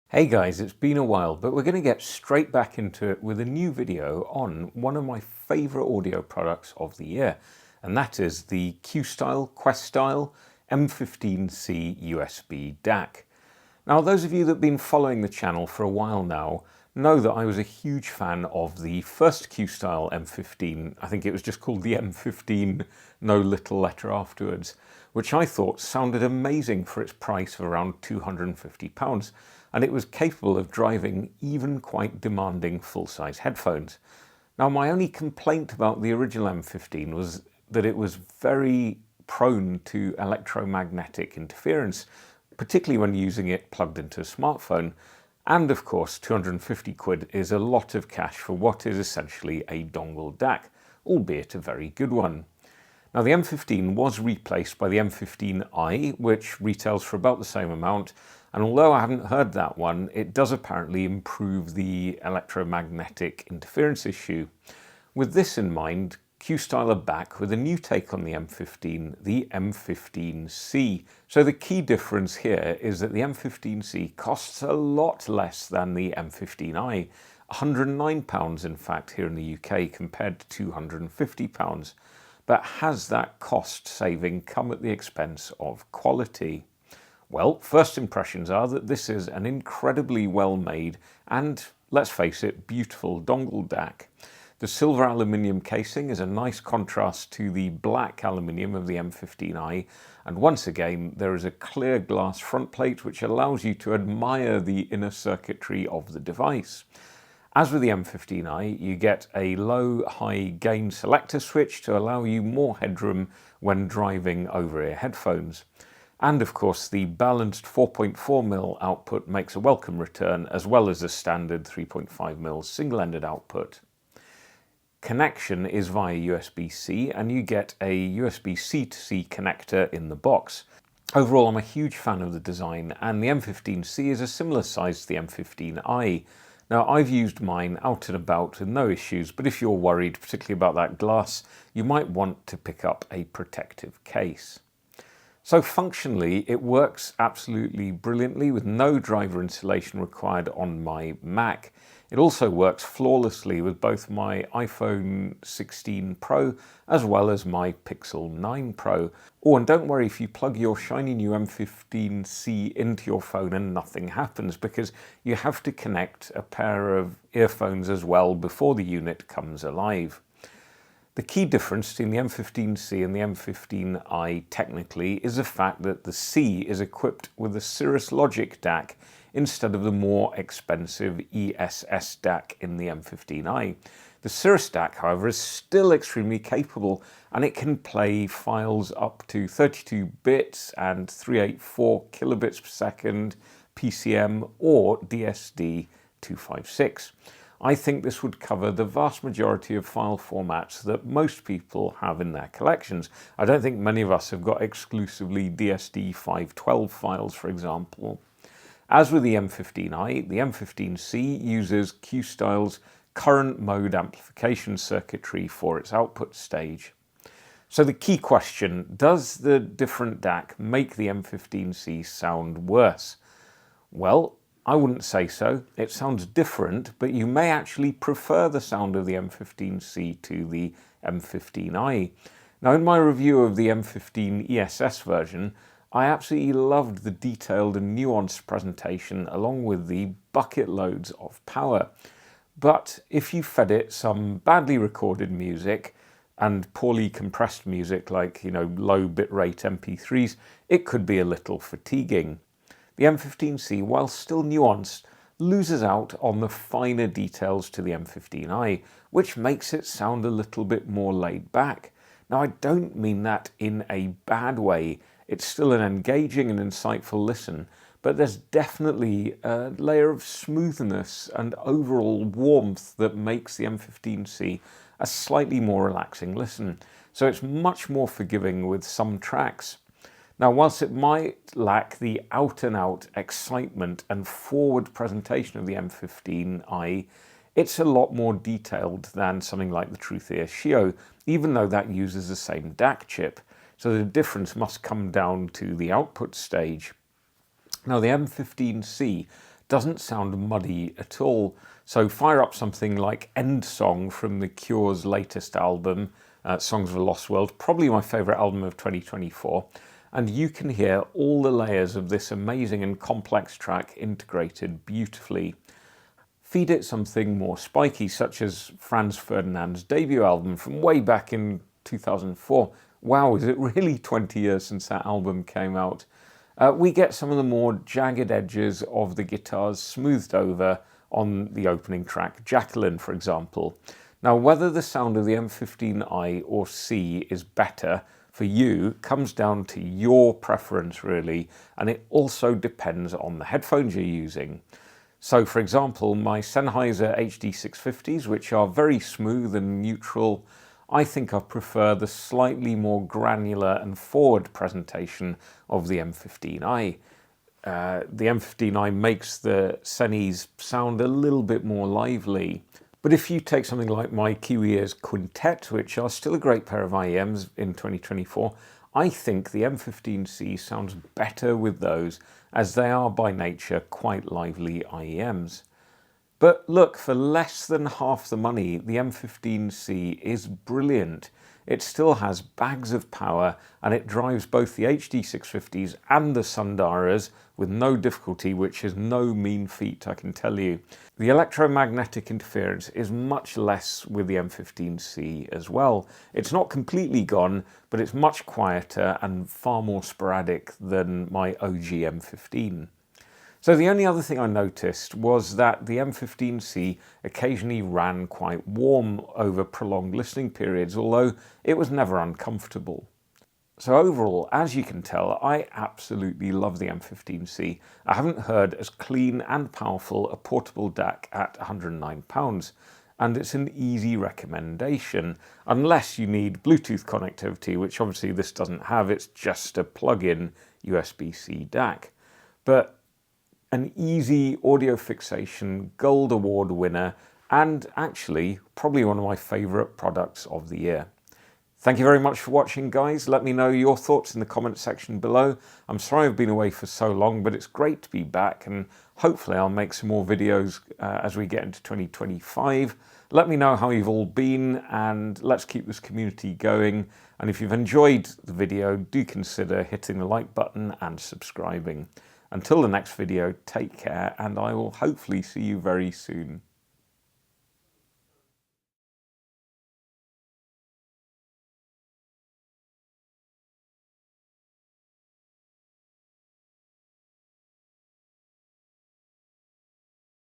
Hey guys, it's been a while, but we're going to get straight back into it with a new video on one of my favourite audio products of the year, and that is the Questyle M15c USB DAC. Now, those of you that have been following the channel for a while now know that I was a huge fan of the first Questyle M15. I think it was just called the M15, no little letter afterwards, which I thought sounded amazing for its price of around £250. And it was capable of driving even quite demanding full-size headphones. Now, my only complaint about the original M15 was that it was very prone to electromagnetic interference, particularly when using it plugged into a smartphone. And of course, 250 quid is a lot of cash for what is essentially a dongle DAC, albeit a very good one. Now, the M15 was replaced by the M15i, which retails for about the same amount, and although I haven't heard that one, it does apparently improve the electromagnetic interference issue. With this in mind, Questyle are back with a new take on the M15, the M15c. So the key difference here is that the M15c costs a lot less than the M15i, £109 in fact here in the UK compared to £250. But has that cost saving come at the expense of quality? Well, first impressions are that this is an incredibly well made and, let's face it, beautiful dongle DAC. The silver aluminium casing is a nice contrast to the black aluminium of the M15i, and once again there is a clear glass front plate which allows you to admire the inner circuitry of the device. As with the M15i, you get a low-high gain selector switch to allow you more headroom when driving over-ear headphones. And of course, the balanced 4.4mm output makes a welcome return, as well as a standard 3.5mm single-ended output. Connection is via USB-C, and you get a USB-C to C connector in the box. Overall, I'm a huge fan of the design, and the M15C is a similar size to the M15i. Now, I've used mine out and about with no issues, but if you're worried, particularly about that glass, you might want to pick up a protective case. So functionally, it works absolutely brilliantly with no driver installation required on my Mac. It also works flawlessly with both my iPhone 16 Pro as well as my Pixel 9 Pro. Oh, and don't worry if you plug your shiny new M15C into your phone and nothing happens, because you have to connect a pair of earphones as well before the unit comes alive. The key difference between the M15C and the M15i technically is the fact that the C is equipped with a Cirrus Logic DAC instead of the more expensive ESS DAC in the M15i. The Cirrus DAC, however, is still extremely capable, and it can play files up to 32 bits and 384 kilobits per second, PCM or DSD 256. I think this would cover the vast majority of file formats that most people have in their collections. I don't think many of us have got exclusively DSD 512 files, for example. As with the M15i, the M15c uses Questyle's current mode amplification circuitry for its output stage. So the key question, does the different DAC make the M15c sound worse? Well, I wouldn't say so. It sounds different, but you may actually prefer the sound of the M15c to the M15i. Now, in my review of the M15 ESS version, I absolutely loved the detailed and nuanced presentation along with the bucket loads of power. But if you fed it some badly recorded music and poorly compressed music like, low bitrate MP3s, it could be a little fatiguing. The M15C, while still nuanced, loses out on the finer details to the M15i, which makes it sound a little bit more laid back. Now, I don't mean that in a bad way. It's still an engaging and insightful listen, but there's definitely a layer of smoothness and overall warmth that makes the M15C a slightly more relaxing listen. So it's much more forgiving with some tracks. Now, whilst it might lack the out-and-out excitement and forward presentation of the M15i, it's a lot more detailed than something like the Truth-Ear Shio, even though that uses the same DAC chip. So the difference must come down to the output stage. Now, the M15C doesn't sound muddy at all. So fire up something like End Song from The Cure's latest album, Songs of a Lost World, probably my favourite album of 2024, and you can hear all the layers of this amazing and complex track integrated beautifully. Feed it something more spiky, such as Franz Ferdinand's debut album from way back in 2004. Wow, is it really 20 years since that album came out? We get some of the more jagged edges of the guitars smoothed over on the opening track, Jacqueline, for example. Now, whether the sound of the M15i or C is better for you comes down to your preference, really, and it also depends on the headphones you're using. So, for example, my Sennheiser HD650s, which are very smooth and neutral, I think I prefer the slightly more granular and forward presentation of the M15i. The M15i makes the Sennies sound a little bit more lively. But if you take something like my Kiwi-Ears Quintet, which are still a great pair of IEMs in 2024, I think the M15c sounds better with those, as they are by nature quite lively IEMs. But look, for less than half the money, the M15c is brilliant. It still has bags of power, and it drives both the HD650s and the Sundaras with no difficulty, which is no mean feat, I can tell you. The electromagnetic interference is much less with the M15c as well. It's not completely gone, but it's much quieter and far more sporadic than my OG M15. So the only other thing I noticed was that the M15c occasionally ran quite warm over prolonged listening periods, although it was never uncomfortable. So overall, as you can tell, I absolutely love the M15c. I haven't heard as clean and powerful a portable DAC at £109, and it's an easy recommendation, unless you need Bluetooth connectivity, which obviously this doesn't have, it's just a plug-in USB-C DAC. But an easy audio fixation gold award winner, and actually probably one of my favourite products of the year. Thank you very much for watching, guys. Let me know your thoughts in the comment section below. I'm sorry I've been away for so long, but it's great to be back, and hopefully I'll make some more videos as we get into 2025. Let me know how you've all been, and let's keep this community going. And if you've enjoyed the video, do consider hitting the like button and subscribing. Until the next video, take care, and I will hopefully see you very soon.